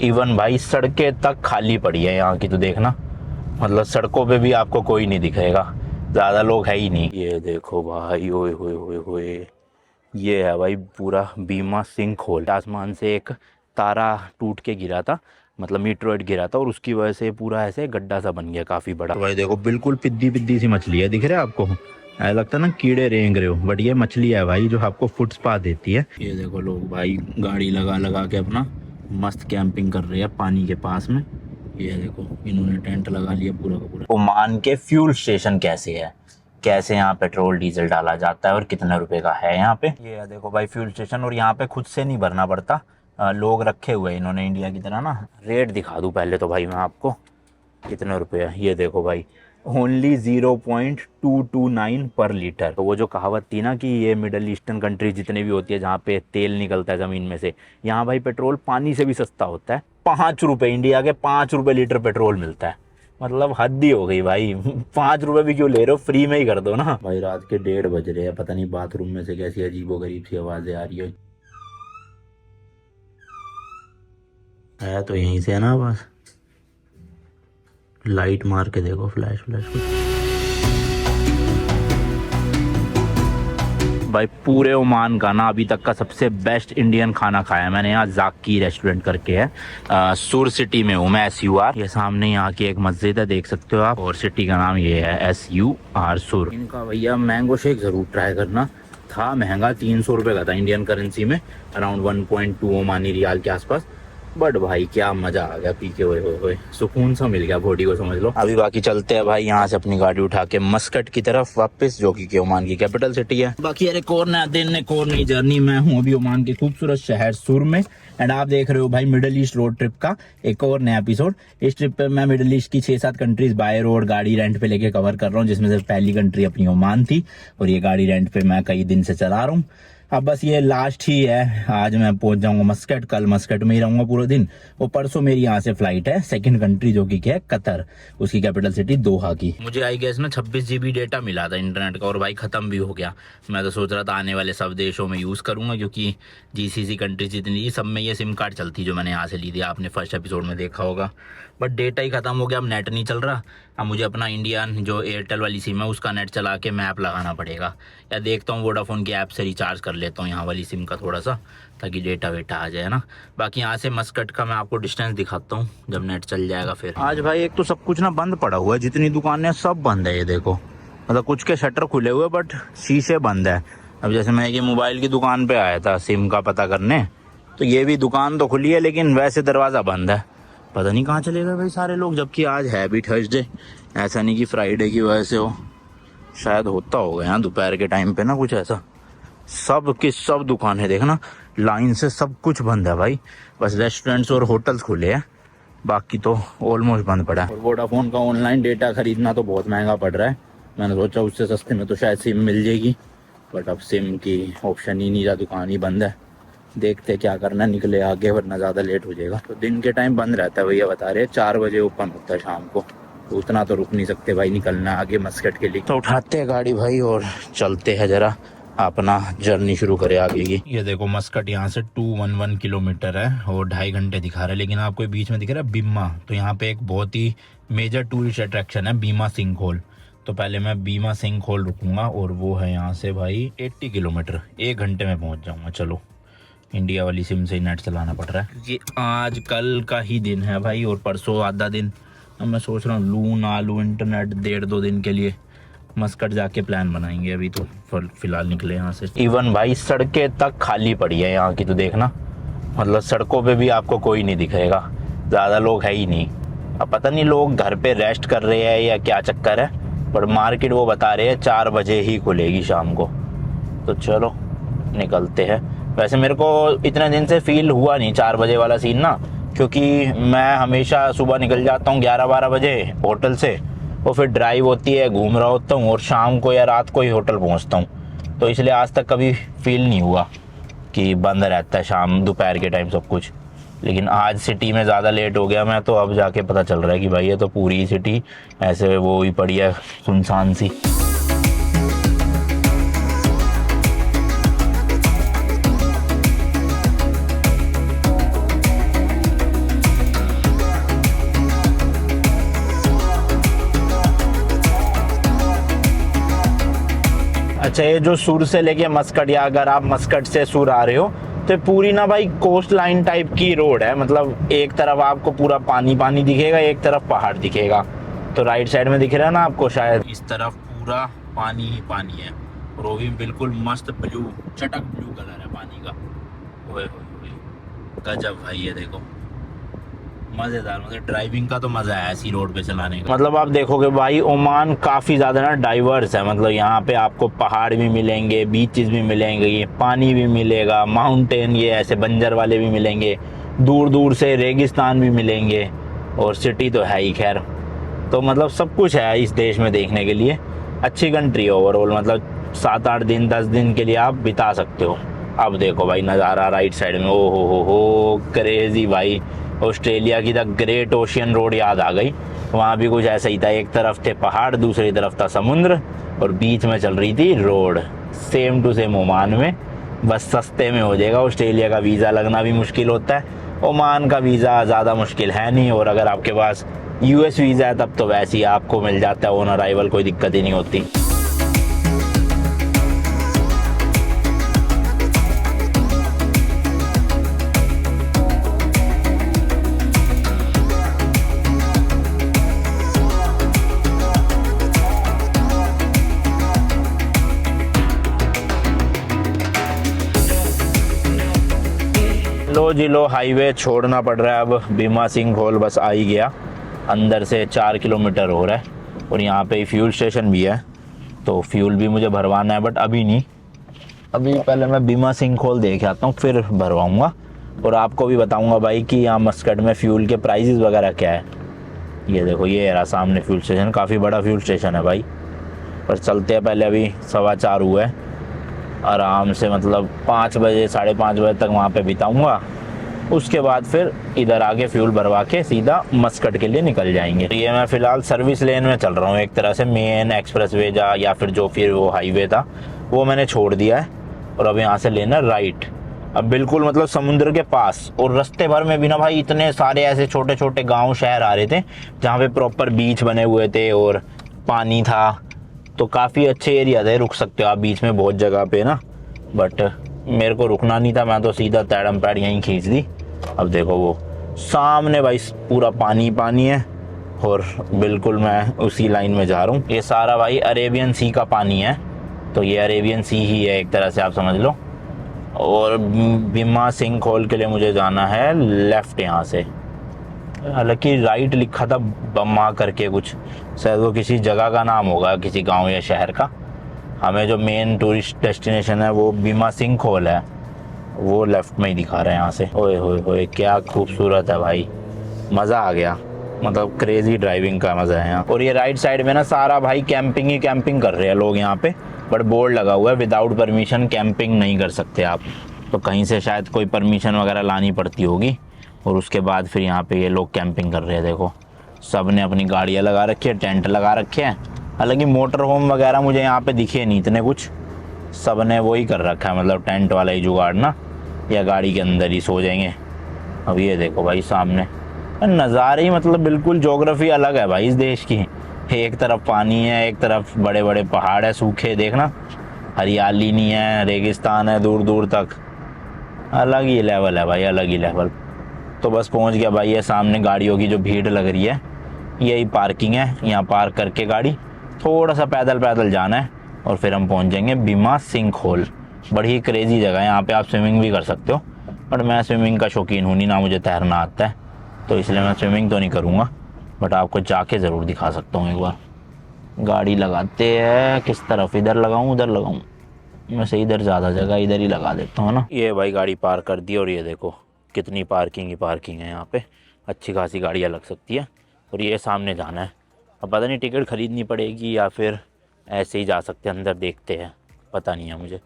Even भाई सड़कें तक खाली पड़ी है यहाँ की, तो देखना मतलब सड़कों पे भी आपको कोई नहीं दिखेगा, ज्यादा लोग है ही नहीं। ये देखो भाई, ओए होए होए होए, ये है भाई पूरा बीमा सिंक होल। आसमान से एक तारा टूट के गिरा था, मतलब मीटरॉइड गिरा था, और उसकी वजह से पूरा ऐसे गड्ढा सा बन गया काफी बड़ा। तो भाई देखो बिल्कुल पिद्दी पिद्दी सी मछली है, दिख रहा है आपको? ऐसा लगता है ना कीड़े रेंग रहे हो, बट ये मछली है भाई जो आपको फुट स्पा देती है। ये देखो लोग भाई गाड़ी लगा लगा के अपना मस्त कैंपिंग कर रहे हैं पानी के पास में। ये देखो इन्होंने टेंट लगा लिया पूरा का पूरा। ओमान के फ्यूल स्टेशन कैसे है, कैसे यहाँ पेट्रोल डीजल डाला जाता है और कितने रुपए का है यहाँ पे। ये देखो भाई फ्यूल स्टेशन, और यहाँ पे खुद से नहीं भरना पड़ता, लोग रखे हुए हैं इन्होंने इंडिया की तरह ना। रेट दिखा दूँ पहले तो भाई मैं आपको, कितने रुपए है ये देखो भाई, ओनली 0.229 पर लीटर। तो वो जो कहावत थी ना कि ये मिडल ईस्टर्न कंट्री जितने भी होती है जहाँ पे तेल निकलता है ज़मीन में से, यहाँ भाई पेट्रोल पानी से भी सस्ता होता है। 5 रुपये, इंडिया के 5 रुपये लीटर पेट्रोल मिलता है, मतलब हद ही हो गई भाई। 5 रुपये भी क्यों ले रहे हो, फ्री में ही कर दो ना भाई। रात के 1:30 बज रहे हैं, पता नहीं बाथरूम में से कैसी अजीबोगरीब सी आवाज़ें आ रही है तो यहीं से है ना बस। लाइट मार के देखो, फ्लैश फ्लैश कुछ। भाई पूरे ओमान का ना अभी तक का सबसे बेस्ट इंडियन खाना खाया मैंने यहाँ, जाकी रेस्टोरेंट करके है, सुर सिटी में हूँ मैं, SUR। ये सामने यहाँ की एक मस्जिद है, देख सकते हो आप, और सिटी का नाम ये है SUR सुर। इनका भैया मैंगो शेक जरूर ट्राई करना, था महंगा, 300 रुपये का था इंडियन करेंसी में, अराउंड 1.2 ओमानी रियाल के आसपास। बट भाई क्या मजा आ गया पी के, हुए सुकून सा मिल गया बॉडी को, समझ लो। अभी बाकी चलते हैं भाई यहाँ से अपनी गाड़ी उठा के मस्कट की तरफ वापस, जो कि ओमान की कैपिटल सिटी है। बाकी यार एक और नया दिन, एक और नई जर्नी। मैं हूँ अभी ओमान के खूबसूरत शहर सुर में, एंड आप देख रहे हो भाई मिडिल ईस्ट रोड ट्रिप का एक और नया एपिसोड। इस ट्रिप पे मैं मिडिल ईस्ट की 6-7 कंट्रीज बाय रोड गाड़ी रेंट पे लेके कवर कर रहा हूँ, जिसमें से पहली कंट्री अपनी ओमान थी, और ये गाड़ी रेंट पे मैं कई दिन से चला रहा हूँ। अब बस ये लास्ट ही है, आज मैं पहुंच जाऊंगा मस्कट, कल मस्कट में ही रहूंगा पूरा दिन, और परसों मेरी यहाँ से फ्लाइट है सेकंड कंट्री, जो कि क्या है कतर, उसकी कैपिटल सिटी दोहा की। मुझे आई गेस ना 26 GB डेटा मिला था इंटरनेट का, और भाई खत्म भी हो गया। मैं तो सोच रहा था आने वाले सब देशों में यूज करूंगा, क्योंकि GCC कंट्री जितनी सब में ये सिम कार्ड चलती, जो मैंने यहाँ से ली थी, आपने फर्स्ट एपिसोड में देखा होगा। बट डेटा ही खत्म हो गया, अब नेट नहीं चल रहा। अब मुझे अपना इंडियन जो एयरटेल वाली सिम है उसका नेट चला के मैप लगाना पड़ेगा, या देखता हूँ वोडाफोन की ऐप से रिचार्ज कर लेता हूँ यहाँ वाली सिम का थोड़ा सा, ताकि डेटा वेटा आ जाए ना। बाकी यहाँ से मस्कट का मैं आपको डिस्टेंस दिखाता हूँ जब नेट चल जाएगा फिर। आज भाई एक तो सब कुछ ना बंद पड़ा हुआ है, जितनी दुकानें सब बंद है, ये देखो, मतलब कुछ के शटर खुले हुए बट शीशे बंद है। अब जैसे मैं ये मोबाइल की दुकान पे आया था सिम का पता करने, तो ये भी दुकान तो खुली है लेकिन वैसे दरवाज़ा बंद है। पता नहीं कहाँ चले गए भाई सारे लोग, जबकि आज है भी थर्सडे, ऐसा नहीं कि फ्राइडे की वजह से हो, शायद होता होगा यहाँ दोपहर के टाइम पे ना कुछ ऐसा। सब की सब दुकानें देखना लाइन से, सब कुछ बंद है भाई, बस रेस्टोरेंट्स और होटल्स खुले हैं, बाकी तो ऑलमोस्ट बंद पड़ा है। और वोडाफोन का ऑनलाइन डेटा खरीदना तो बहुत महंगा पड़ रहा है, मैंने सोचा उससे सस्ते में तो शायद सिम मिल जाएगी, बट अब सिम की ऑप्शन ही नहीं रहा, दुकान ही बंद है। देखते क्या करना, निकले आगे वरना ज़्यादा लेट हो जाएगा। तो दिन के टाइम बंद रहता है भैया, बता रहे 4 बजे ओपन होता है शाम को, तो उतना तो रुक नहीं सकते भाई, निकलना आगे मस्कट के लिए। तो उठाते हैं गाड़ी भाई और चलते हैं, जरा अपना जर्नी शुरू करें आगे की। ये देखो मस्कट यहाँ से 211 किलोमीटर है और 2.5 घंटे दिखा रहा है, लेकिन आपको बीच में दिख रहा है बीमा, तो यहाँ पे एक बहुत ही मेजर टूरिस्ट अट्रैक्शन है बीमा सिंक होल। तो पहले मैं बीमा सिंक होल रुकूंगा, और वो है यहाँ से भाई 80 किलोमीटर, 1 घंटे में पहुँच जाऊँगा। चलो, इंडिया वाली सिम से ही नेट चलाना पड़ रहा है, क्योंकि आज कल का ही दिन है भाई, और परसों आधा दिन। अब मैं सोच रहा हूँ लूँ ना लूँ इंटरनेट 1.5-2 दिन के लिए, मस्कट जाके प्लान बनाएंगे। अभी तो फिलहाल निकले यहाँ से। इवन भाई सड़कें तक खाली पड़ी है यहाँ की, तो देखना मतलब सड़कों पे भी आपको कोई नहीं दिखेगा, ज़्यादा लोग है ही नहीं। अब पता नहीं लोग घर पे रेस्ट कर रहे हैं या क्या चक्कर है, पर मार्केट वो बता रहे हैं 4 बजे ही खुलेगी शाम को। तो चलो निकलते हैं। वैसे मेरे को इतने दिन से फील हुआ नहीं 4 बजे वाला सीन ना, क्योंकि मैं हमेशा सुबह निकल जाता हूँ 11-12 बजे होटल से, और फिर ड्राइव होती है, घूम रहा होता हूँ, और शाम को या रात को ही होटल पहुँचता हूँ। तो इसलिए आज तक कभी फील नहीं हुआ कि बंद रहता है शाम दोपहर के टाइम सब कुछ। लेकिन आज सिटी में ज़्यादा लेट हो गया मैं, तो अब जाके पता चल रहा है कि भाई ये तो पूरी सिटी ऐसे वो ही पड़ी है सुनसान सी। अच्छा, ये जो सूर से लेके मस्कट, या अगर आप मस्कट से सूर आ रहे हो तो पूरी ना भाई कोस्ट लाइन टाइप की रोड है। मतलब एक तरफ आपको पूरा पानी पानी दिखेगा, एक तरफ पहाड़ दिखेगा। तो राइट साइड में दिख रहा है ना आपको, शायद इस तरफ पूरा पानी ही पानी है, और वो भी बिल्कुल मस्त ब्लू, चटक ब्लू कलर है पानी का। ओए गजब भाई, ये देखो मजेदार। मतलब ड्राइविंग का तो मजा है ऐसी रोड पे चलाने का। मतलब आप देखोगे भाई ओमान काफी ज्यादा ना डाइवर्स है। मतलब यहाँ पे आपको पहाड़ भी मिलेंगे, बीचेस भी मिलेंगे, पानी भी मिलेगा, माउंटेन ये ऐसे बंजर वाले भी मिलेंगे, दूर दूर से रेगिस्तान भी मिलेंगे, और सिटी तो है ही खैर। तो मतलब सब कुछ है इस देश में देखने के लिए। अच्छी कंट्री है ओवरऑल। मतलब 7-8 दिन 10 दिन के लिए आप बिता सकते हो। अब देखो भाई नज़ारा राइट साइड में, ओ हो क्रेजी भाई। ऑस्ट्रेलिया की द ग्रेट ओशियन रोड याद आ गई। वहाँ भी कुछ ऐसा ही था, एक तरफ थे पहाड़, दूसरी तरफ था समुद्र, और बीच में चल रही थी road. Same to same Oman में, बस सस्ते में हो जाएगा। ऑस्ट्रेलिया का वीज़ा लगना भी मुश्किल होता है, ओमान का वीज़ा ज़्यादा मुश्किल है नहीं। और अगर आपके पास यूएस वीज़ा है तब तो वैसे ही आपको मिल जाता है ऑन अराइवल, कोई दिक्कत ही नहीं होती। लो जी लो, हाईवे छोड़ना पड़ रहा है अब। बीमा सिंह होल बस आ ही गया। अंदर से 4 किलोमीटर हो रहा है, और यहाँ पे फ्यूल स्टेशन भी है, तो फ्यूल भी मुझे भरवाना है, बट अभी नहीं। अभी पहले मैं बीमा सिंह होल देख आता हूँ, फिर भरवाऊँगा। और आपको भी बताऊँगा भाई कि यहाँ मस्कट में फ्यूल के प्राइजेस वगैरह क्या है। ये देखो, ये रहा सामने फ्यूल स्टेशन, काफ़ी बड़ा फ्यूल स्टेशन है भाई। पर चलते हैं पहले, अभी 4:15 हुआ है। आराम से मतलब 5 बजे 5:30 बजे तक वहाँ पे बिताऊंगा। उसके बाद फिर इधर आके फ्यूल भरवा के सीधा मस्कट के लिए निकल जाएंगे। तो ये मैं फ़िलहाल सर्विस लेन में चल रहा हूँ, एक तरह से मेन एक्सप्रेसवे या फिर जो फिर वो हाईवे था वो मैंने छोड़ दिया है, और अब यहाँ से लेना राइट। अब बिल्कुल मतलब समुद्र के पास, और रास्ते भर में भी ना भाई इतने सारे ऐसे छोटे छोटे गाँव शहर आ रहे थे जहाँ पे प्रॉपर बीच बने हुए थे और पानी था। तो काफ़ी अच्छे एरिया थे, रुक सकते हो आप बीच में बहुत जगह पे ना। बट मेरे को रुकना नहीं था, मैं तो सीधा तैड़म पैड़ यहीं खींच दी। अब देखो वो सामने भाई पूरा पानी पानी है, और बिल्कुल मैं उसी लाइन में जा रहा हूँ। ये सारा भाई अरेबियन सी का पानी है, तो ये अरेबियन सी ही है एक तरह से आप समझ लो। और बीमा सिंह होल के लिए मुझे जाना है लेफ़्ट यहाँ से। हालांकि राइट लिखा था बम्मा करके कुछ, शायद वो किसी जगह का नाम होगा, किसी गांव या शहर का। हमें जो मेन टूरिस्ट डेस्टिनेशन है वो बीमा सिंह होल है, वो लेफ्ट में ही दिखा रहे हैं यहाँ से। ओए होए होए, क्या खूबसूरत है भाई, मज़ा आ गया। मतलब क्रेजी ड्राइविंग का मज़ा है यहाँ। और ये राइट साइड में ना सारा भाई कैंपिंग ही कैंपिंग कर रहे हैं लोग यहाँ पे, बट बोर्ड लगा हुआ है विदाउट परमिशन कैंपिंग नहीं कर सकते आप। तो कहीं से शायद कोई परमिशन वगैरह लानी पड़ती होगी, और उसके बाद फिर यहाँ पे ये लोग कैंपिंग कर रहे हैं। देखो सब ने अपनी गाड़ियाँ लगा रखी है, टेंट लगा रखे हैं। हालांकि मोटर होम वगैरह मुझे यहाँ पे दिखे नहीं इतने कुछ, सब ने वही कर रखा है, मतलब टेंट वाला ही जुगाड़ ना, या गाड़ी के अंदर ही सो जाएंगे। अब ये देखो भाई सामने नज़ारे ही मतलब बिल्कुल ज्योग्राफी अलग है भाई इस देश की। एक तरफ पानी है, एक तरफ बड़े बड़े पहाड़ है सूखे, देखना हरियाली नहीं है, रेगिस्तान है दूर दूर तक। अलग ही लेवल है भाई, अलग ही लेवल। तो बस पहुंच गया भाई। ये सामने गाड़ियों की जो भीड़ लग रही है यही पार्किंग है, यहाँ पार्क करके गाड़ी थोड़ा सा पैदल पैदल जाना है, और फिर हम पहुंच जाएंगे बीमा सिंह होल। बड़ी क्रेजी जगह है, यहाँ पे आप स्विमिंग भी कर सकते हो, बट मैं स्विमिंग का शौकीन हूँ नहीं, ना मुझे तैरना आता है, तो इसलिए मैं स्विमिंग तो नहीं करूँगा। बट आपको जाके ज़रूर दिखा सकता हूँ एक बार। गाड़ी लगाते हैं किस तरफ, इधर लगाऊँ उधर लगाऊँ, मैं से इधर ज़्यादा जगह, इधर ही लगा देता हूँ ना। ये भाई गाड़ी पार्क कर दी, और ये देखो कितनी पार्किंग ही पार्किंग है यहाँ पे, अच्छी खासी गाड़ियाँ लग सकती है। और ये सामने जाना है, अब पता नहीं टिकट ख़रीदनी पड़ेगी या फिर ऐसे ही जा सकते हैं, अंदर देखते हैं, पता नहीं है मुझे।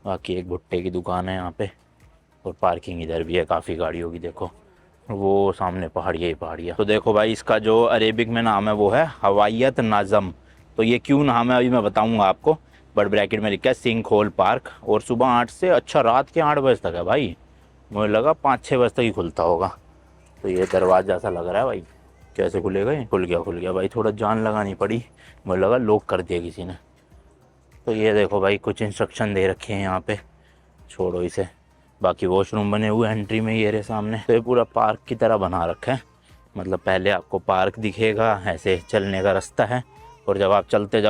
बाकी एक भुट्टे की दुकान है यहाँ पे, और पार्किंग इधर भी है काफ़ी गाड़ियों की। देखो वो सामने पहाड़ियाँ ही पहाड़ियाँ। तो देखो भाई इसका जो अरेबिक में नाम है वो है हवायत नाज़म। तो ये क्यों नाम है अभी मैं बताऊँगा आपको, बट ब्रैकेट में लिखा है सिंह होल पार्क। और सुबह 8 से अच्छा रात के 8 बजे तक है भाई, मुझे लगा 5-6 बजे तक ही खुलता होगा। तो ये दरवाज़ा सा लग रहा है भाई, कैसे खुलेगा ये? खुल गया भाई, थोड़ा जान लगानी पड़ी, मुझे लगा लॉक कर दिया किसी ने। तो ये देखो भाई कुछ इंस्ट्रक्शन दे रखे हैं यहाँ पे, छोड़ो इसे। बाकी वॉशरूम बने हुए एंट्री में, ये रहे सामने। तो ये पूरा पार्क की तरह बना रखा है, मतलब पहले आपको पार्क दिखेगा, ऐसे चलने का रास्ता है, और जब आप चलते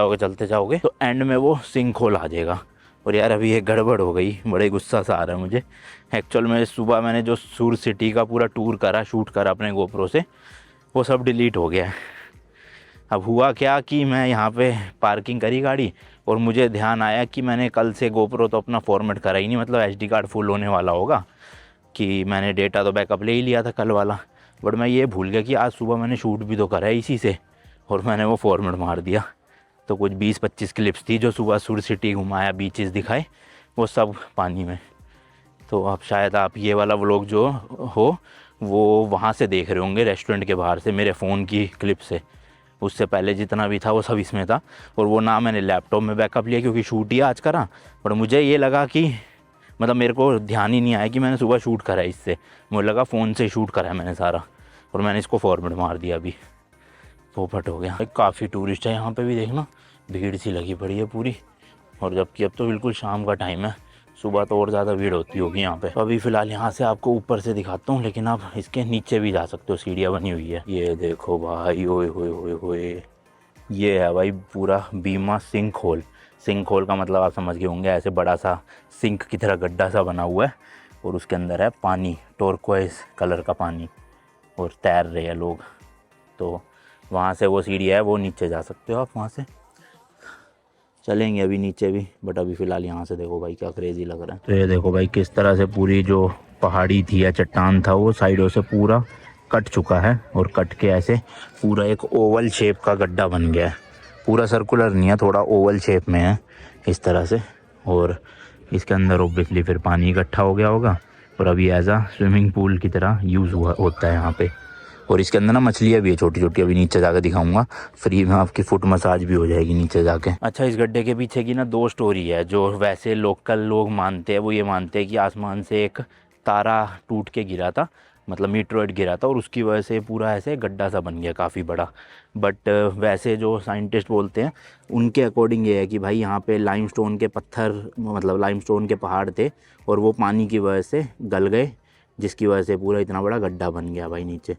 जाओगे तो एंड में वो सिंक होल आ जाएगा। और यार अभी ये गड़बड़ हो गई, बड़े गुस्सा सा आ रहा है मुझे। एक्चुअल में सुबह मैंने जो सूर सिटी का पूरा टूर करा, शूट करा अपने गोप्रो से, वो सब डिलीट हो गया है। अब हुआ क्या कि मैं यहाँ पे पार्किंग करी गाड़ी, और मुझे ध्यान आया कि मैंने कल से गोप्रो तो अपना फॉर्मेट करा ही नहीं, मतलब एसडी कार्ड फुल होने वाला होगा, कि मैंने डेटा तो बैकअप ले ही लिया था कल वाला। बट मैं ये भूल गया कि आज सुबह मैंने शूट भी तो करा है इसी से, और मैंने वो फॉर्मेट मार दिया। तो कुछ 20-25 क्लिप्स थी जो सुबह सूर सिटी घुमाया, बीचेस दिखाए, वो सब पानी में। तो अब शायद आप ये वाला व्लॉग जो हो वो वहाँ से देख रहे होंगे, रेस्टोरेंट के बाहर से, मेरे फ़ोन की क्लिप से। उससे पहले जितना भी था वो सब इसमें था, और वो ना मैंने लैपटॉप में बैकअप लिया क्योंकि शूट ही आज करा। पर मुझे ये लगा कि मतलब मेरे को ध्यान ही नहीं आया कि मैंने सुबह शूट करा है इससे, मुझे लगा फ़ोन से शूट करा है मैंने सारा, और मैंने इसको फॉर्मेट मार दिया। अभी पोपट हो गया। काफ़ी टूरिस्ट है यहाँ पे भी, देखना भीड़ सी लगी पड़ी है पूरी। और जबकि अब तो बिल्कुल शाम का टाइम है, सुबह तो और ज़्यादा भीड़ होती होगी यहाँ पे। तो अभी फ़िलहाल यहाँ से आपको ऊपर से दिखाता हूँ, लेकिन आप इसके नीचे भी जा सकते हो, सीढ़ियाँ बनी हुई है। ये देखो भाई, ओए होए होए होए, ये है भाई पूरा बीमा सिंक होल। सिंक होल का मतलब आप समझ गए होंगे, ऐसे बड़ा सा सिंक की तरह गड्ढा सा बना हुआ है, और उसके अंदर है पानी, टोरक्वाइज कलर का पानी, और तैर रहे हैं लोग। तो वहाँ से वो सीढ़ी है, वो नीचे जा सकते हो आप, वहाँ से चलेंगे अभी नीचे भी। बट अभी फ़िलहाल यहाँ से देखो भाई क्या क्रेज़ी लग रहा है। तो ये देखो भाई किस तरह से पूरी जो पहाड़ी थी या चट्टान था वो साइडों से पूरा कट चुका है, और कट के ऐसे पूरा एक ओवल शेप का गड्ढा बन गया है। पूरा सर्कुलर नहीं है, थोड़ा ओवल शेप में है इस तरह से। और इसके अंदर ऑब्वियसली फिर पानी इकट्ठा हो गया होगा, और अभी एज आ स्विमिंग पूल की तरह यूज़ हुआ होता है यहाँ पे। और इसके अंदर ना मछलियाँ भी है छोटी छोटी, अभी नीचे जाकर दिखाऊंगा। फ्री में आपकी फुट मसाज भी हो जाएगी नीचे जाके। अच्छा, इस गड्ढे के पीछे की ना 2 स्टोरी है। जो वैसे लोकल लोग मानते हैं, वो ये मानते हैं कि आसमान से एक तारा टूट के गिरा था, मतलब मीटरॉइड गिरा था, और उसकी वजह से पूरा ऐसे गड्ढा सा बन गया काफ़ी बड़ा। बट वैसे जो साइंटिस्ट बोलते हैं उनके अकॉर्डिंग ये है कि भाई यहाँ पे लाइमस्टोन के पत्थर, मतलब लाइमस्टोन के पहाड़ थे, और वो पानी की वजह से गल गए, जिसकी वजह से पूरा इतना बड़ा गड्ढा बन गया भाई नीचे।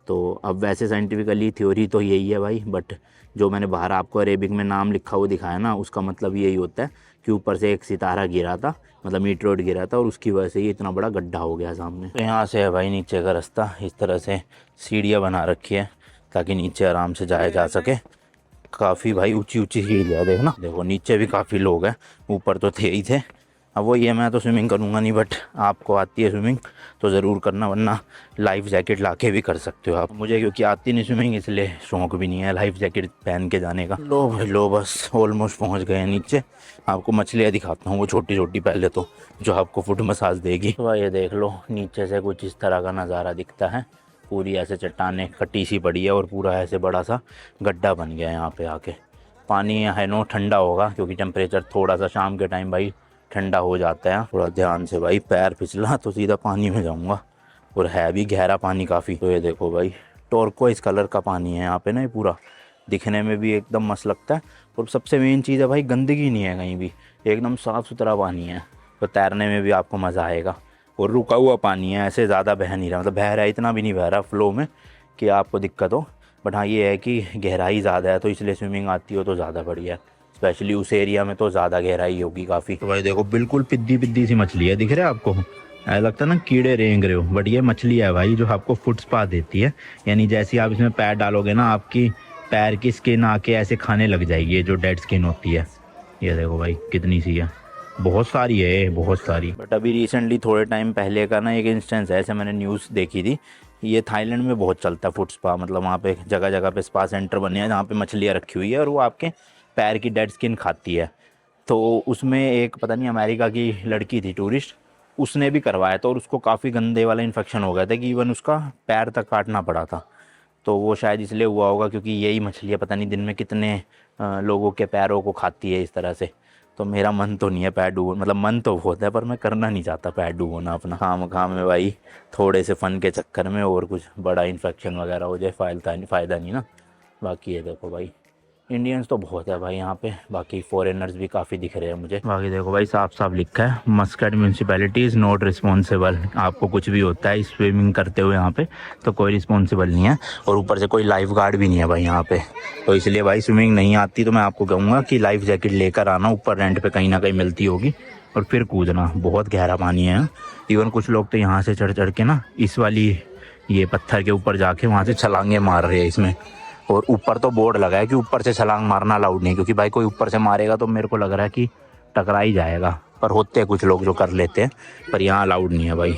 तो अब वैसे साइंटिफिकली थ्योरी तो यही है भाई, बट जो मैंने बाहर आपको अरेबिक में नाम लिखा हुआ दिखाया ना, उसका मतलब यही होता है कि ऊपर से एक सितारा गिरा था, मतलब मीटरॉइड गिरा था, और उसकी वजह से ये इतना बड़ा गड्ढा हो गया सामने। तो यहाँ से है भाई नीचे का रास्ता, इस तरह से सीढ़ियाँ बना रखी है ताकि नीचे आराम से जाया जा सके। काफ़ी भाई ऊंची ऊंची सीढ़ियाँ, देखना, देखो नीचे भी काफ़ी लोग हैं, ऊपर तो थे ही थे। अब वो ये, मैं तो स्विमिंग करूँगा नहीं, बट आपको आती है स्विमिंग तो ज़रूर करना, वरना लाइफ जैकेट लाके भी कर सकते हो आप। मुझे क्योंकि आती नहीं स्विमिंग, इसलिए शौक भी नहीं है लाइफ जैकेट पहन के जाने का। लो भाई लो, बस ऑलमोस्ट पहुंच गए हैं नीचे। आपको मछलियाँ दिखाता हूँ, वो छोटी छोटी पहले तो, जो आपको फुट मसाज देगी। तो भाई ये देख लो, नीचे से कुछ इस तरह का नज़ारा दिखता है। पूरी ऐसे चट्टानें कटी सी पड़ी है, और पूरा ऐसे बड़ा सा गड्ढा बन गया है यहाँ पे आके। पानी है नो ठंडा होगा, क्योंकि टेम्परेचर थोड़ा सा शाम के टाइम भाई ठंडा हो जाता है। थोड़ा ध्यान से भाई, पैर फिसला तो सीधा पानी में जाऊंगा, और है भी गहरा पानी काफ़ी। तो ये देखो भाई, टॉर्कोइस कलर का पानी है यहाँ पे ना, ये पूरा दिखने में भी एकदम मस्त लगता है। और सबसे मेन चीज़ है भाई, गंदगी नहीं है कहीं भी, एकदम साफ़ सुथरा पानी है, तो तैरने में भी आपको मज़ा आएगा। और रुका हुआ पानी है, ऐसे ज़्यादा बह नहीं रहा, मतलब बह रहा है, इतना भी नहीं बह रहा फ्लो में कि आपको दिक्कत हो। बट हाँ ये है कि गहराई ज़्यादा है, तो इसलिए स्विमिंग आती हो तो ज़्यादा बढ़िया है। स्पेशली उस एरिया में तो ज़्यादा गहराई होगी काफ़ी। तो भाई देखो, बिल्कुल पिद्दी पिद्दी सी मछली है, दिख रहा है आपको? ऐसा लगता है ना कीड़े रेंग रहे हो, बट ये मछली है भाई जो आपको फुट स्पा देती है। यानी जैसे आप इसमें पैर डालोगे ना, आपकी पैर की स्किन आके ऐसे खाने लग जाएगी, ये जो डेड स्किन होती है। ये देखो भाई कितनी सी है, बहुत सारी है, बहुत सारी। बट अभी रिसेंटली थोड़े टाइम पहले का ना एक इंस्टेंस है, ऐसे मैंने न्यूज़ देखी थी, ये थाईलैंड में बहुत चलता है फुट स्पा। मतलब वहाँ पे जगह जगह पे स्पा सेंटर बने हैं जहाँ पे मछलियाँ रखी हुई है, और वो आपके पैर की डेड स्किन खाती है। तो उसमें एक पता नहीं अमेरिका की लड़की थी टूरिस्ट, उसने भी करवाया था, और उसको काफ़ी गंदे वाला इन्फेक्शन हो गया था कि इवन उसका पैर तक काटना पड़ा था। तो वो शायद इसलिए हुआ होगा क्योंकि यही मछलियाँ पता नहीं दिन में कितने लोगों के पैरों को खाती है इस तरह से। तो मेरा मन तो नहीं है पैर डूबो, मतलब मन तो होता है, पर मैं करना नहीं चाहता पैर डूबोना अपना। खाम में भाई, थोड़े से फ़न के चक्कर में और कुछ बड़ा इन्फेक्शन वगैरह हो जाए, फ़ायदा नहीं ना। बाकी ये देखो भाई, इंडियंस तो बहुत है भाई यहाँ पे, बाकी फॉरेनर्स भी काफ़ी दिख रहे हैं मुझे। बाकी देखो भाई साफ साफ लिखा है Muscat municipality is not responsible. आपको कुछ भी होता है स्विमिंग करते हुए यहाँ पे तो कोई रिस्पॉन्सिबल नहीं है, और ऊपर से कोई लाइफ गार्ड भी नहीं है भाई यहाँ पे। तो इसलिए भाई स्विमिंग नहीं आती तो मैं आपको कहूँगा कि लाइफ जैकेट लेकर आना, ऊपर रेंट पे कहीं ना कहीं मिलती होगी, और फिर कूदना। बहुत गहरा पानी है। इवन कुछ लोग तो यहाँ से चढ़ चढ़ के ना इस वाली ये पत्थर के ऊपर जाके वहाँ से छलांगे मार रहे हैं इसमें। और ऊपर तो बोर्ड लगा है कि ऊपर से छलांग मारना अलाउड नहीं, क्योंकि भाई कोई ऊपर से मारेगा तो मेरे को लग रहा है कि टकरा ही जाएगा। पर होते हैं कुछ लोग जो कर लेते हैं, पर यहाँ अलाउड नहीं है भाई।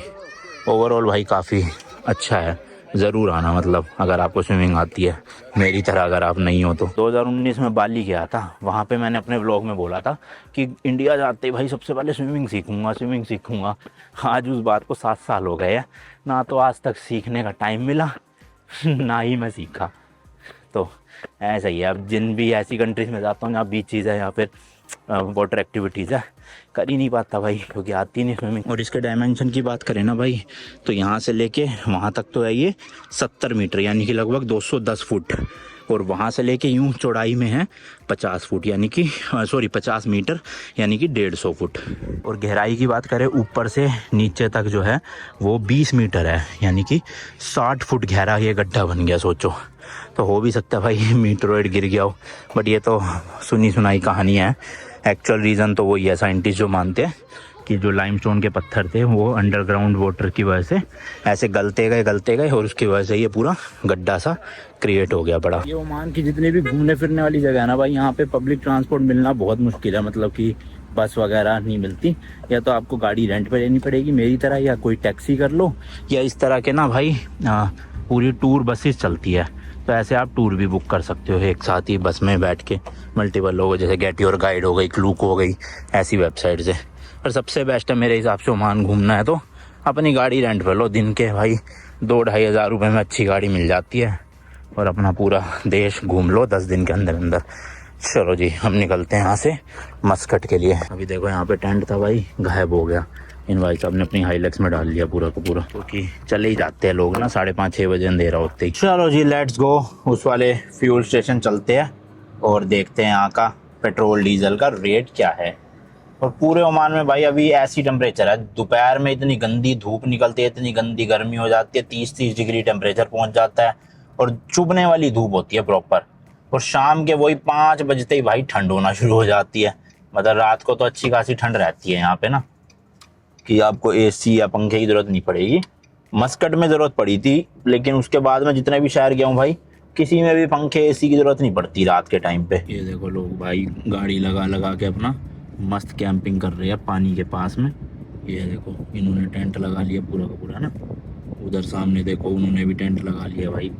ओवरऑल भाई काफ़ी अच्छा है, ज़रूर आना, मतलब अगर आपको स्विमिंग आती है मेरी तरह, अगर आप नहीं हो तो। 2019 में बाली गया था, वहाँ पे मैंने अपने व्लॉग में बोला था कि इंडिया जाते ही भाई सबसे पहले स्विमिंग सीखूंगा। आज उस बात को 7 साल हो गए हैं, ना तो आज तक सीखने का टाइम मिला ना ही मैं सीखा। तो ऐसा ही है, अब जिन भी ऐसी कंट्रीज़ में जाता हूँ जहाँ बीचीज़ है या फिर वाटर एक्टिविटीज़ है, कर ही नहीं पाता भाई, क्योंकि आती नहीं स्विमिंग। और इसके डायमेंशन की बात करें ना भाई, तो यहाँ से लेके वहाँ तक तो है ये 70 मीटर यानी कि लगभग 210 फुट, और वहाँ से लेके यूँ चौड़ाई में है 50 फुट यानी कि 50 मीटर यानी कि 150 फुट। और गहराई की बात करें ऊपर से नीचे तक जो है वो 20 मीटर है, यानी कि 60 फुट गहरा ये गड्ढा बन गया। सोचो, तो हो भी सकता है भाई मीटरोइड गिर गया हो, बट ये तो सुनी सुनाई कहानी है। एक्चुअल रीज़न तो वही है, साइंटिस्ट जो मानते हैं कि जो लाइमस्टोन के पत्थर थे वो अंडरग्राउंड वाटर की वजह से ऐसे गलते गए और उसकी वजह से ये पूरा गड्ढा सा क्रिएट हो गया बड़ा। ये ओमान की जितनी भी घूमने फिरने वाली जगह है ना भाई, यहाँ पे पब्लिक ट्रांसपोर्ट मिलना बहुत मुश्किल है, मतलब कि बस वगैरह नहीं मिलती, या तो आपको गाड़ी रेंट पे लेनी पड़ेगी मेरी तरह, या कोई टैक्सी कर लो, या इस तरह के ना भाई पूरी टूर बसेस चलती है, तो ऐसे आप टूर भी बुक कर सकते हो एक साथ ही बस में बैठ के, मल्टीपल लोग, जैसे गेट योर गाइड हो गई, क्लूक हो गई, ऐसी वेबसाइट से। पर सबसे बेस्ट है मेरे हिसाब से ओमान घूमना है तो अपनी गाड़ी रेंट पे लो, दिन के भाई 2-2.5 हज़ार रुपये में अच्छी गाड़ी मिल जाती है, और अपना पूरा देश घूम लो 10 दिन के अंदर अंदर। चलो जी, हम निकलते हैं यहाँ से मस्कट के लिए। अभी देखो यहाँ पे टेंट था भाई, गायब हो गया। इन भाई साहब ने अपनी हाइलैक्स में डाल लिया पूरा का पूरा, क्योंकि चले ही जाते हैं लोग ना 5:30-6 बजे अंधेरा होते ही। चलो जी, लेट्स गो, उस वाले फ्यूल स्टेशन चलते हैं और देखते हैं यहाँ का पेट्रोल डीजल का रेट क्या है। और पूरे ओमान में भाई अभी ऐसी टेम्परेचर है, दोपहर में इतनी गंदी धूप निकलती है, इतनी गंदी गर्मी हो जाती है, 30-30 डिग्री टेम्परेचर पहुँच जाता है, और चुभने वाली धूप होती है प्रॉपर। और शाम के वही 5 बजते ही भाई ठंड होना शुरू हो जाती है। मतलब रात को तो अच्छी खासी ठंड रहती है यहाँ पे ना, कि आपको एसी या पंखे की जरूरत नहीं पड़ेगी। मस्कट में ज़रूरत पड़ी थी, लेकिन उसके बाद में जितने भी शहर गया हूँ भाई, किसी में भी पंखे एसी की ज़रूरत नहीं पड़ती रात के टाइम पे। ये देखो लोग भाई गाड़ी लगा के अपना मस्त कैंपिंग कर रहे हैं पानी के पास में। ये देखो इन्होंने टेंट लगा लिया पूरा का पूरा ना, उधर सामने देखो उन्होंने भी टेंट लगा लिया भाई,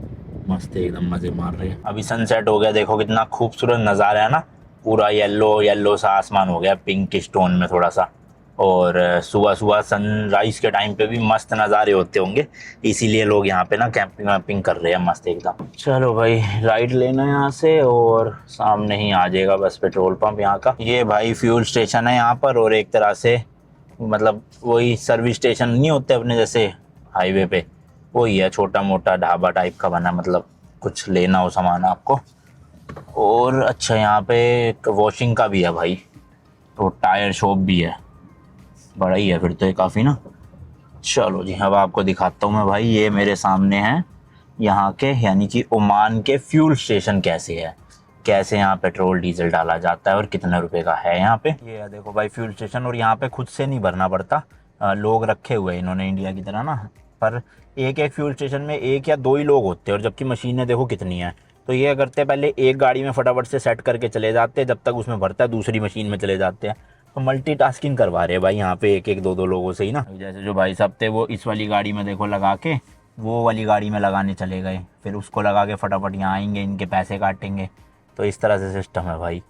मस्त एकदम मज़े मार रहे हैं। अभी सनसेट हो गया, देखो कितना खूबसूरत नज़ारा है ना, पूरा येलो सा आसमान हो गया पिंक स्टोन में थोड़ा सा। और सुबह सनराइज के टाइम पे भी मस्त नज़ारे होते होंगे, इसीलिए लोग यहाँ पे ना कैंपिंग वैम्पिंग कर रहे हैं मस्त एकदम। चलो भाई राइट लेना है यहाँ से, और सामने ही आ जाएगा बस पेट्रोल पंप यहाँ का। ये भाई फ्यूल स्टेशन है यहाँ पर, और एक तरह से मतलब वही सर्विस स्टेशन नहीं होते अपने जैसे हाईवे पे, वही है, छोटा मोटा ढाबा टाइप का बना, मतलब कुछ लेना हो सामान आपको। और अच्छा यहाँ पे वॉशिंग का भी है भाई, तो टायर शॉप भी है, बड़ा ही है फिर तो ये काफ़ी ना। चलो जी, अब आपको दिखाता हूँ मैं भाई, ये मेरे सामने है यहाँ के यानी कि ओमान के फ्यूल स्टेशन कैसे है, कैसे यहाँ पेट्रोल डीजल डाला जाता है और कितने रुपए का है यहाँ पे। ये है देखो भाई फ्यूल स्टेशन, और यहाँ पे खुद से नहीं भरना पड़ता, लोग रखे हुए हैं इन्होंने इंडिया की तरह ना, पर एक फ्यूल स्टेशन में 1 या 2 ही लोग होते हैं, और जबकि मशीनें देखो कितनी हैं। तो ये करते पहले एक गाड़ी में फटाफट से सेट करके चले जाते हैं, जब तक उसमें भरता है दूसरी मशीन में चले जाते हैं। तो मल्टीटास्किंग करवा रहे हैं भाई यहाँ पे 1-1, 2-2 लोगों से ही ना। जैसे जो भाई साहब थे वो इस वाली गाड़ी में देखो लगा के वो वाली गाड़ी में लगाने चले गए, फिर उसको लगा के फटाफट यहाँ आएंगे, इनके पैसे काटेंगे। तो इस तरह से सिस्टम है भाई,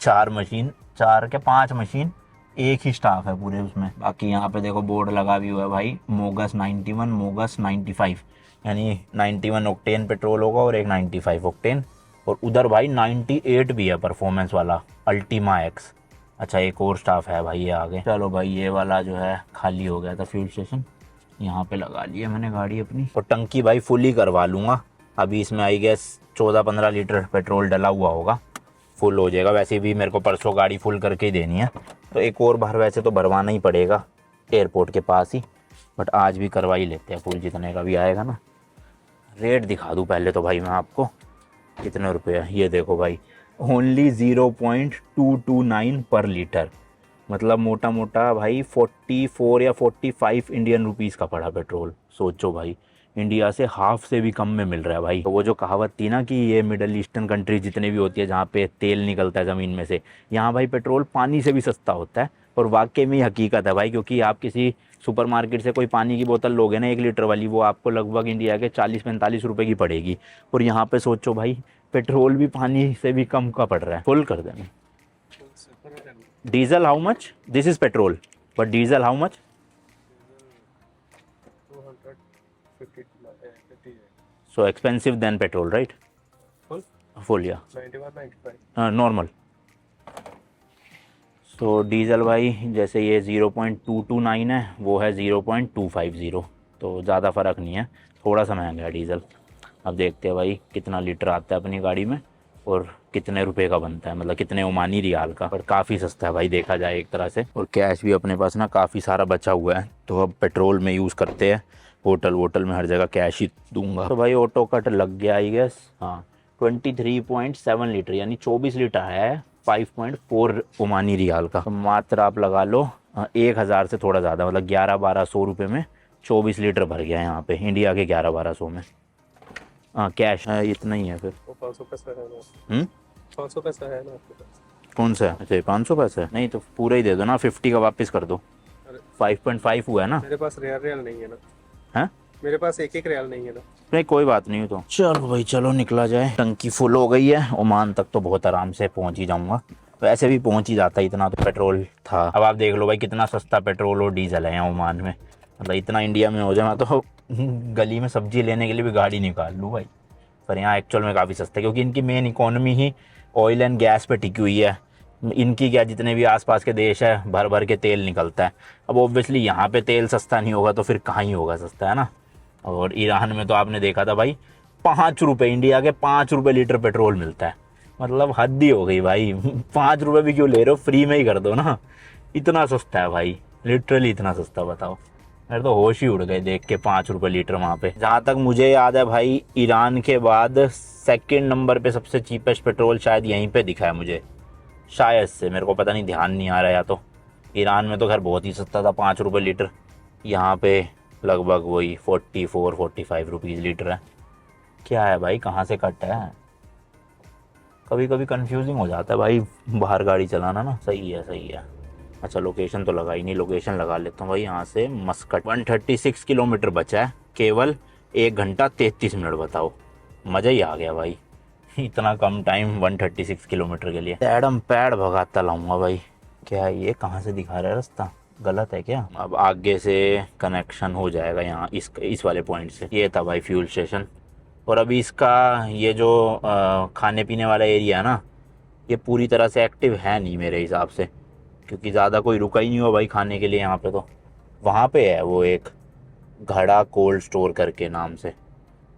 4 के 5 मशीन, एक ही स्टाफ है पूरे उसमें। बाकी यहाँ पे देखो बोर्ड लगा भी हुआ है भाई, मोगस 91, मोगस 95, यानी 91 ऑक्टेन पेट्रोल होगा और एक 95 ऑक्टेन। और उधर भाई 98 भी है परफॉर्मेंस वाला, अल्टीमा एक्स। अच्छा एक और स्टाफ है भाई ये आगे। चलो भाई ये वाला जो है खाली हो गया था फ्यूल स्टेशन, यहाँ पे लगा लिया मैंने गाड़ी अपनी, और टंकी भाई फुल ही करवा लूँगा। अभी इसमें आई गेस 14-15 लीटर पेट्रोल डला हुआ होगा, फुल हो जाएगा। वैसे भी मेरे को परसों गाड़ी फुल करके ही देनी है, तो एक और बार वैसे तो भरवाना ही पड़ेगा एयरपोर्ट के पास ही, बट आज भी करवा ही लेते हैं फुल, जितने का भी आएगा ना। रेट दिखा दूँ पहले तो भाई मैं आपको, कितने रुपये है ये देखो भाई, ओनली 0.229 पर लीटर, मतलब मोटा मोटा भाई 44 या 45 इंडियन रुपीज़ का पड़ा पेट्रोल। सोचो भाई, इंडिया से हाफ से भी कम में मिल रहा है भाई। तो वो जो कहावत थी ना कि ये मिडल ईस्टर्न कंट्री जितने भी होती है जहाँ पे तेल निकलता है ज़मीन में से, यहाँ भाई पेट्रोल पानी से भी सस्ता होता है। और वाकई में हकीकत है भाई, क्योंकि आप किसी सुपरमार्केट से कोई पानी की बोतल लोगे ना 1 लीटर वाली, वो आपको लगभग इंडिया के 40-45 रुपये की पड़ेगी। और यहाँ पे सोचो भाई, पेट्रोल भी पानी से भी कम का पड़ रहा है। फुल कर देना। Diesel how much? This is petrol, but diesel how much? 250. So expensive than petrol, right? Full, yeah. 91.95. Normal. तो डीज़ल भाई जैसे ये 0.229 है, वो है 0.250, तो ज़्यादा फ़र्क नहीं है, थोड़ा सा महंगा है डीज़ल। अब देखते हैं भाई कितना लीटर आता है अपनी गाड़ी में और कितने रुपए का बनता है, मतलब कितने ओमानी रियाल का। पर काफ़ी सस्ता है भाई देखा जाए एक तरह से, और कैश भी अपने पास ना काफ़ी सारा बचा हुआ है, तो अब पेट्रोल में यूज़ करते हैं। होटल में हर जगह कैश ही दूंगा। तो भाई ऑटो कट लग गया आई गेस। हाँ, 23.7 लीटर यानी 24 लीटर है, 5.4 ओमानी रियाल का। तो मात्र आप लगा लो 1000 से थोड़ा ज़्यादा, मतलब 1100-1200 रुपये में 24 लीटर भर गया यहाँ पे, इंडिया के 1100-1200 में। हाँ कैश है, इतना ही है फिर। 500 पैसा है ना? 500 पैसा है ना आपके पास? कौन सा है? अच्छा 500 पैसा है? नहीं तो पूरा ही दे दो ना, 50 का वापस कर दो। 5.5 हुआ है ना। मेरे पास रियल नहीं है ना। हैं? मेरे पास एक रियाल नहीं है ना। नहीं कोई बात नहीं, तो चलो भाई चलो निकला जाए। टंकी फुल हो गई है, ओमान तक तो बहुत आराम से पहुंच ही जाऊंगा, वैसे भी पहुंच ही जाता, इतना तो पेट्रोल था। अब आप देख लो भाई कितना सस्ता पेट्रोल और डीजल है यहाँ ओमान में, मतलब इतना इंडिया में हो जाए मैं तो गली में सब्जी लेने के लिए भी गाड़ी निकाल लूँ भाई। पर यहाँ एक्चुअल में काफ़ी सस्ता है, क्योंकि इनकी main economy he oil and gas पे टिकी हुई है। इनकी क्या, जितने भी आसपास के देश है भर भर के तेल निकलता है। अब ऑब्वियसली यहाँ पे तेल सस्ता नहीं होगा तो फिर कहाँ ही होगा सस्ता, है ना। और ईरान में तो आपने देखा था भाई 5 रुपये, इंडिया के 5 रुपये लीटर पेट्रोल मिलता है, मतलब हद ही हो गई भाई। 5 रुपये भी क्यों ले रहे हो, फ्री में ही कर दो ना, इतना सस्ता है भाई, लिटरली इतना सस्ता। बताओ, मेरे तो होश ही उड़ गए देख के 5 रुपये लीटर वहाँ पे। जहाँ तक मुझे याद है भाई, ईरान के बाद सेकंड नंबर पे सबसे चीपेस्ट पेट्रोल शायद यहीं पे दिखा है मुझे, शायद से, मेरे को पता नहीं, ध्यान नहीं आ रहा। या तो ईरान में तो खैर बहुत ही सस्ता था 5 रुपये लीटर, यहाँ पे लगभग वही 44-45 रुपीज़ लीटर है। क्या है भाई, कहाँ से कट है, कभी कभी कंफ्यूजिंग हो जाता है भाई बाहर गाड़ी चलाना ना। सही है सही है। अच्छा लोकेशन तो लगा ही नहीं, लोकेशन लगा लेता हूँ भाई यहाँ से मस्कट। 136 किलोमीटर बचा है, केवल 1 घंटा 33 मिनट। बताओ, मज़ा ही आ गया भाई, इतना कम टाइम 136 किलोमीटर के लिए। पैडम पैड भगाता लाऊंगा भाई। क्या है ये, कहाँ से दिखा रहा है रास्ता, गलत है क्या? अब आगे से कनेक्शन हो जाएगा यहाँ इस वाले पॉइंट से। ये था भाई फ्यूल स्टेशन। और अभी इसका ये जो खाने पीने वाला एरिया है ना, ये पूरी तरह से एक्टिव है नहीं मेरे हिसाब से, क्योंकि ज़्यादा कोई रुका ही नहीं हुआ भाई खाने के लिए यहाँ पे। तो वहाँ पे है वो एक घड़ा कोल्ड स्टोर करके नाम से,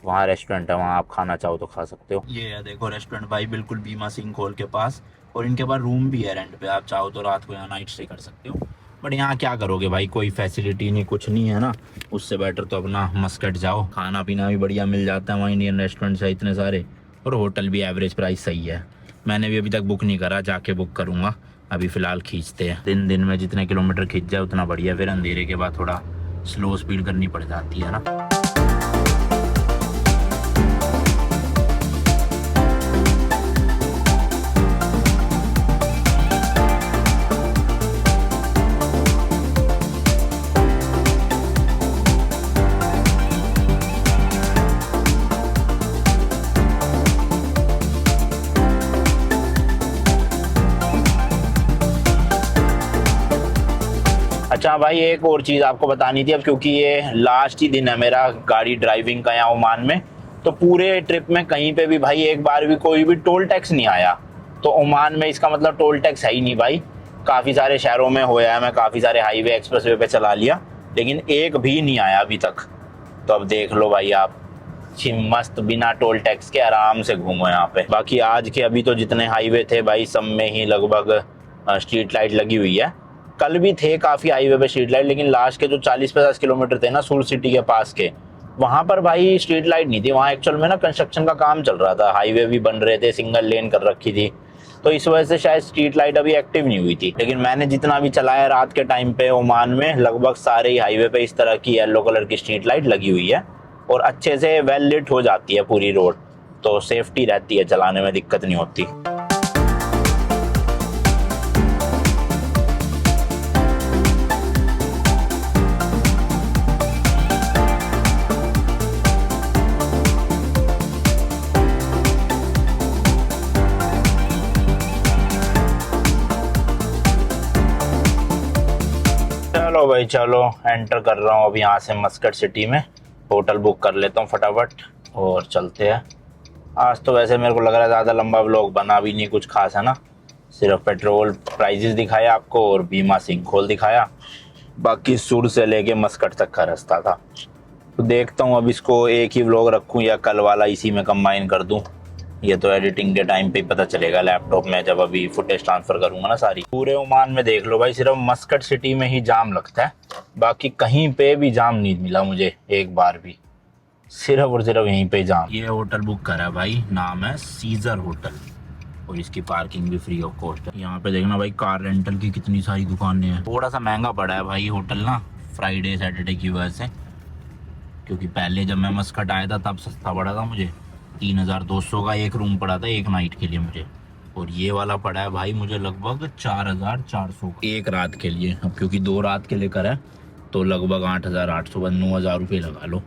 वहाँ रेस्टोरेंट है, वहाँ आप खाना चाहो तो खा सकते हो। ये है देखो रेस्टोरेंट भाई, बिल्कुल बीमा सिंह हॉल के पास। और इनके पास रूम भी है रेंट पे, आप चाहो तो रात को यहाँ नाइट स्टे कर सकते हो। बट यहाँ क्या करोगे भाई, कोई फैसिलिटी नहीं, कुछ नहीं है ना। उससे बेटर तो अपना मस्कट जाओ, खाना पीना भी बढ़िया मिल जाता है वहाँ, इंडियन रेस्टोरेंट्स है इतने सारे, और होटल भी एवरेज प्राइस सही है। मैंने भी अभी तक बुक नहीं करा, जाके बुक करूँगा। अभी फ़िलहाल खींचते हैं, दिन में जितने किलोमीटर खींच जाए उतना बढ़िया, फिर अंधेरे के बाद थोड़ा स्लो स्पीड करनी पड़ जाती है ना। अच्छा भाई, एक और चीज़ आपको बतानी थी अब, क्योंकि ये लास्ट ही दिन है मेरा गाड़ी ड्राइविंग का यहाँ ओमान में, तो पूरे ट्रिप में कहीं पे भी भाई एक बार भी कोई भी टोल टैक्स नहीं आया। तो ओमान में इसका मतलब टोल टैक्स है ही नहीं भाई। काफ़ी सारे शहरों में होया है, मैं काफ़ी सारे हाईवे एक्सप्रेसवे पे चला लिया, लेकिन एक भी नहीं आया अभी तक। तो अब देख लो भाई आप, अच्छी मस्त बिना टोल टैक्स के आराम से घूमो यहाँ पे। बाकी आज के अभी तो जितने हाईवे थे भाई सब में ही लगभग स्ट्रीट लाइट लगी हुई है। कल भी थे काफी हाईवे पे स्ट्रीट लाइट, लेकिन लास्ट के जो 40-50 किलोमीटर थे ना सूरत सिटी के पास के, वहां पर भाई स्ट्रीट लाइट नहीं थी। वहां एक्चुअल में ना कंस्ट्रक्शन का काम चल रहा था, हाईवे भी बन रहे थे, सिंगल लेन कर रखी थी, तो इस वजह से शायद स्ट्रीट लाइट अभी एक्टिव नहीं हुई थी। लेकिन मैंने जितना भी चलाया रात के टाइम पे ओमान में, लगभग सारे ही हाईवे पे इस तरह की येलो कलर की स्ट्रीट लाइट लगी हुई है और अच्छे से वेल लिट हो जाती है पूरी रोड, तो सेफ्टी रहती है, चलाने में दिक्कत नहीं होती। चलो भाई चलो, एंटर कर रहा हूँ अब यहाँ से मस्कट सिटी में। होटल बुक कर लेता हूँ फटाफट और चलते हैं। आज तो वैसे मेरे को लग रहा है ज़्यादा लंबा व्लॉग बना भी नहीं कुछ खास, है ना। सिर्फ पेट्रोल प्राइजेस दिखाया आपको और भीमा सिंह खोल दिखाया, बाकी सूर से लेके मस्कट तक का रास्ता था। तो देखता हूँ अब इसको एक ही व्लॉग रखूँ या कल वाला इसी में कंबाइन कर दूँ। ये तो एडिटिंग के टाइम पे ही पता चलेगा लैपटॉप में, जब अभी फुटेज ट्रांसफर करूंगा ना सारी। पूरे ओमान में देख लो भाई सिर्फ मस्कट सिटी में ही जाम लगता है, बाकी कहीं पे भी जाम नहीं मिला मुझे एक बार भी, सिर्फ और सिर्फ यहीं पे जाम। ये होटल बुक करा भाई, नाम है सीजर होटल और इसकी पार्किंग भी फ्री ऑफ कॉस्ट है। यहाँ पे देखना भाई कार रेंटल की कितनी सारी दुकानें हैं। थोड़ा सा महंगा पड़ा है भाई होटल ना फ्राइडे सैटरडे की वजह से, क्योंकि पहले जब मैं मस्कट आया था तब सस्ता पड़ा था मुझे, 3200 का एक रूम पड़ा था एक नाइट के लिए मुझे, और ये वाला पड़ा है भाई मुझे लगभग 4400 एक रात के लिए। अब क्योंकि 2 रात के लिए करा है तो लगभग 8800 9000 रुपये लगा लो,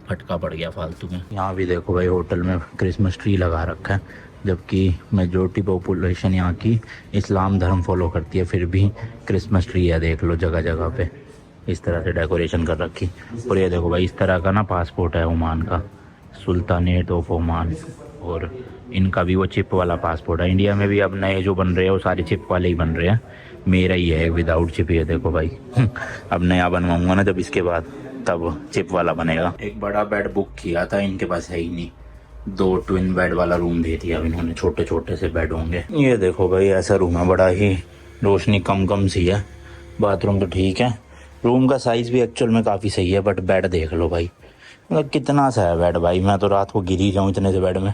फटका पड़ गया फालतू में। यहाँ भी देखो भाई होटल में क्रिसमस ट्री लगा रखा है, जबकि मेजोरिटी पॉपुलेशन यहाँ की इस्लाम धर्म फॉलो करती है, फिर भी क्रिसमस ट्री है देख लो जगह जगह पे इस तरह से डेकोरेशन कर रखी। और ये देखो भाई इस तरह का ना पासपोर्ट है ओमान का, सुल्तानेट ऑफ ओमान, और इनका भी वो चिप वाला पासपोर्ट है। इंडिया में भी अब नए जो बन रहे हैं वो सारे चिप वाले ही बन रहे हैं, मेरा ही है विदाउट चिप। ये देखो भाई अब नया बनवाऊंगा ना जब इसके बाद, तब चिप वाला बनेगा। एक बड़ा बेड बुक किया था, इनके पास है ही नहीं, 2 ट्विन बेड वाला रूम दे दिया अब इन्होंने, छोटे छोटे से बेड होंगे। ये देखो भाई ऐसा रूम है, बड़ा ही रोशनी कम कम सी है, बाथरूम तो ठीक है, रूम का साइज भी एक्चुअल में काफ़ी सही है, बट बेड देख लो भाई मतलब कितना सा है बेड भाई, मैं तो रात को गिर ही जाऊँ इतने से बेड में।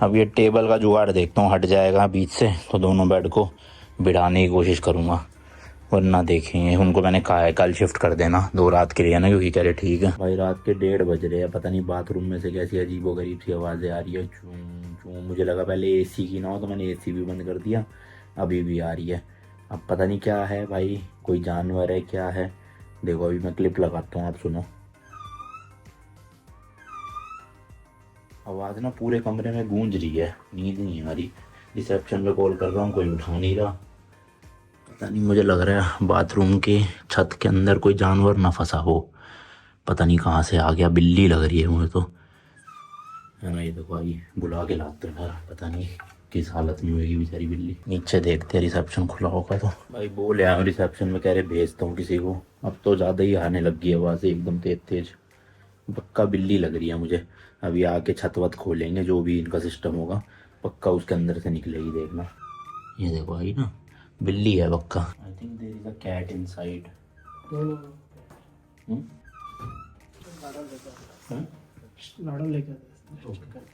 अब ये टेबल का जुगाड़ देखता हूँ, हट जाएगा बीच से तो दोनों बेड को बिठाने की कोशिश करूँगा, वरना देखेंगे। उनको मैंने कहा है कल शिफ्ट कर देना 2 रात के लिए ना, क्योंकि कह रहे ठीक है। भाई रात के 1:30 बज रहे हैं, पता नहीं बाथरूम में से कैसी अजीबोगरीब सी आवाज़ें आ रही है, चूं चूं। मुझे लगा पहले एसी की ना हो तो मैंने एसी भी बंद कर दिया, अभी भी आ रही है। अब पता नहीं क्या है भाई, कोई जानवर है क्या है, देखो अभी मैं क्लिप लगाता हूँ, आप सुनो। आवाज़ ना पूरे कमरे में गूंज रही है, नींद नहीं आ रही। रिसेप्शन पे कॉल कर रहा हूँ कोई उठा नहीं रहा, पता नहीं, मुझे लग रहा है बाथरूम के छत के अंदर कोई जानवर ना फंसा हो, पता नहीं कहाँ से आ गया। बिल्ली लग रही है मुझे तो, है ना। ये देखो भाई बुला के लाते हैं, पता नहीं किस हालत में होगी बेचारी बिल्ली। नीचे देखते हैं रिसेप्शन खुला होगा तो। भाई बोले आए रिसेप्शन में, कह रहे भेजता हूँ किसी को। अब तो ज़्यादा ही आने लग गई आवाज़ एकदम तेज तेज, पक्का बिल्ली लग रही है मुझे। अभी आके छत वत खोलेंगे, जो भी इनका सिस्टम होगा पक्का उसके अंदर से निकलेगी, देखना। ये देखो आई ना, बिल्ली है पक्का। I think there is a cat inside.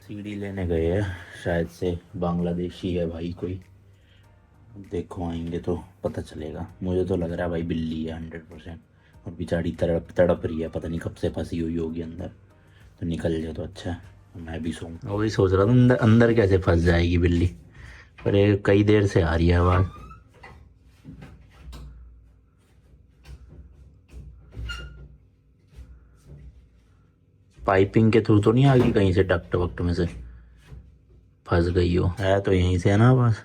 सीढ़ी लेने गए हैं, शायद से बांग्लादेशी है भाई कोई, देखो आएंगे तो पता चलेगा। मुझे तो लग रहा है भाई बिल्ली है 100%, और बेचारी तड़प रही है, पता नहीं कब से फंसी हुई होगी अंदर, तो निकल जाए तो अच्छा है। मैं भी वही सोच रहा था अंदर कैसे फंस जाएगी बिल्ली, पर ये कई देर से आ रही है आवाज़। पाइपिंग के थ्रू तो नहीं आ गई कहीं से, डक्ट वक्त में से फंस गई हो, है तो यहीं से है ना आवाज़।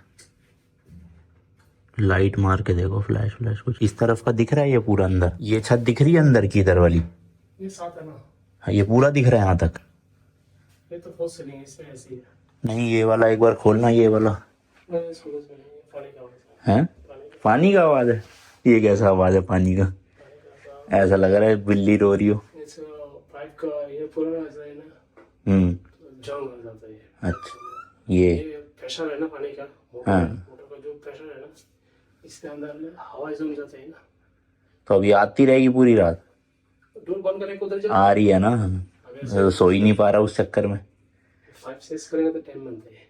लाइट मार के देखो, फ्लैश फ्लैश कुछ इस तरफ का दिख रहा है, ये पूरा अंदर, ये छत दिख रही है अंदर की इधर वाली, ये साथ है ना। हाँ ये पूरा दिख रहा है यहाँ तक। ये तो फॉल्स सीलिंग है, इसमें ऐसी है। नहीं ये वाला एक बार खोलना, ये वाला नहीं, सूरज में नहीं, पानी का आवाज़ है, पानी का आवाज़ है। ये कैसा आवाज़ है पानी का, ऐसा लग रहा है बिल्ली रो रही हो। पाइप का ये पूरा ऐसा है ना। जाम हो जाता है ये। अच्छा ये प्रेशर है ना पानी का, हाँ। मोटर का जो प्रेशर है ना, इसके अंदर हवा जम जाता है ना। तो अभी आती रहेगी पूरी रात? डोर बंद करके उधर जा, आ रही है ना, मैं सो ही नहीं पा रहा उस चक्कर में। 5-6 करेगा तो टाइम बनता है।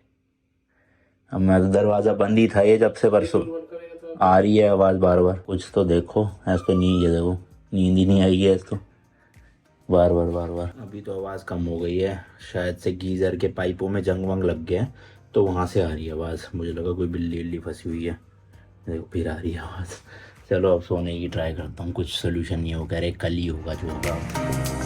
अब मैं तो दरवाजा बंद ही था ये जब से परसों। डोर बंद करेगा तो आ रही है आवाज बार बार। कुछ तो देखो, ऐसे तो नींद है, देखो नींद ही नहीं आई है ऐसे तो, बार बार बार बार। अभी तो आवाज़ कम हो गई है, शायद से गीज़र के पाइपों में जंग वंग लग गया है तो वहाँ से आ रही है आवाज़। मुझे लगा कोई बिल्ली उल्ली फंसी हुई है, देखो फिर आ रही है आवाज़। चलो अब सोने की ट्राई करता हूँ, कुछ सोल्यूशन नहीं होगा, अरे कल ही होगा जो होगा।